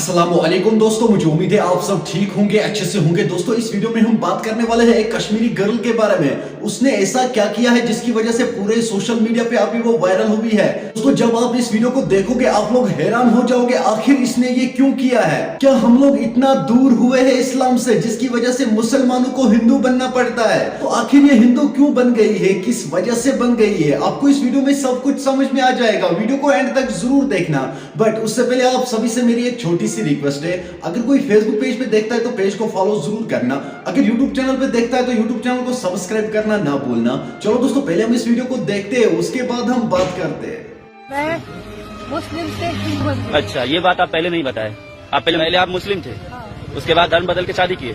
अस्सलामुअलैकुम दोस्तों, मुझे उम्मीद है आप सब ठीक होंगे, अच्छे से होंगे। दोस्तों इस वीडियो में हम बात करने वाले हैं एक कश्मीरी गर्ल के बारे में। उसने ऐसा क्या किया है जिसकी वजह से पूरे सोशल मीडिया पे अभी वो वायरल हुई है। दोस्तों जब आप इस वीडियो को देखोगे आप लोग हैरान हो जाओगे, आखिर इसने ये क्यों किया है। क्या हम लोग इतना दूर हुए हैं इस्लाम से जिसकी वजह से मुसलमानों को हिंदू बनना पड़ता है। तो आखिर ये हिंदू क्यों बन गई है, किस वजह से बन गई है, आपको इस वीडियो में सब कुछ समझ में आ जाएगा। वीडियो को एंड तक जरूर देखना। बट उससे पहले आप सभी से मेरी एक छोटी सी रिक्वेस्ट है, अगर कोई फेसबुक पेज पे देखता है तो पेज को फॉलो जरूर करना, अगर यूट्यूब चैनल पे देखता है तो यूट्यूब चैनल को सब्सक्राइब करना ना भूलना। चलो दोस्तों पहले हम इस वीडियो को देखते हैं, उसके बाद हम बात करते हैं। मैं मुस्लिम से हिंदू बन गई। अच्छा, ये बात आप पहले नहीं बताए। आप पहले आप मुस्लिम थे, उसके बाद धर्म बदल के शादी किए।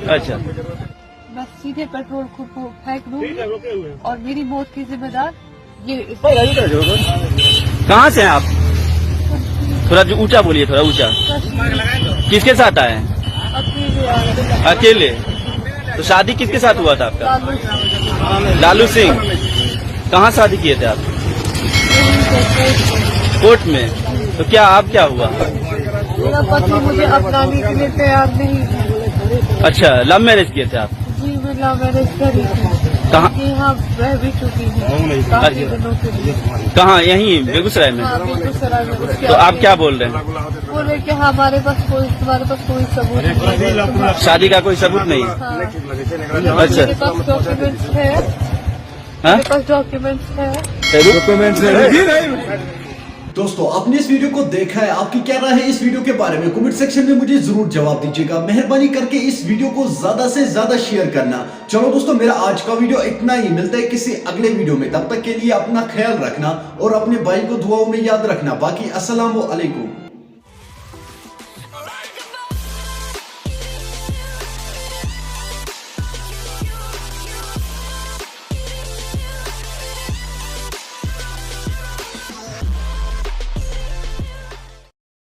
अच्छा, मैं सीधे पेट्रोल को फेंक दूंगी और मेरी मौत की जिम्मेदार ये। कहाँ से हैं आप? थोड़ा जो ऊंचा बोलिए, थोड़ा ऊंचा। किसके साथ आए हैं? अकेले। तो शादी किसके साथ हुआ था आपका? लालू सिंह। कहाँ शादी किए थे आप? कोर्ट में। तो क्या आप क्या हुआ? मेरा पति मुझे अपनाने के लिए तैयार नहीं है। अच्छा, लव मैरिज किए थे आप? जी मैं लव मैरिज करी थी। कहाँ? यहाँ रह भी चुकी हूँ काफी दिनों के लिए। कहाँ? यहीं बेगूसराय में? हाँ बेगूसराय में। तो आप क्या बोल रहे हैं? बोले कि हमारे पास कोई सबूत नहीं है। शादी का कोई सबूत नहीं? हाँ। अच्छा। मेरे पास डॉक्यूमेंट्स है। हाँ? मेरे पास डॉक्यूमेंट्स है। दोस्तों आपने इस वीडियो को देखा है, आपकी क्या राय है इस वीडियो के बारे में कमेंट सेक्शन में मुझे जरूर जवाब दीजिएगा। मेहरबानी करके इस वीडियो को ज्यादा से ज्यादा शेयर करना। चलो दोस्तों मेरा आज का वीडियो इतना ही, मिलता है किसी अगले वीडियो में। तब तक के लिए अपना ख्याल रखना और अपने भाई को दुआओं में याद रखना। बाकी अस्सलाम वालेकुम।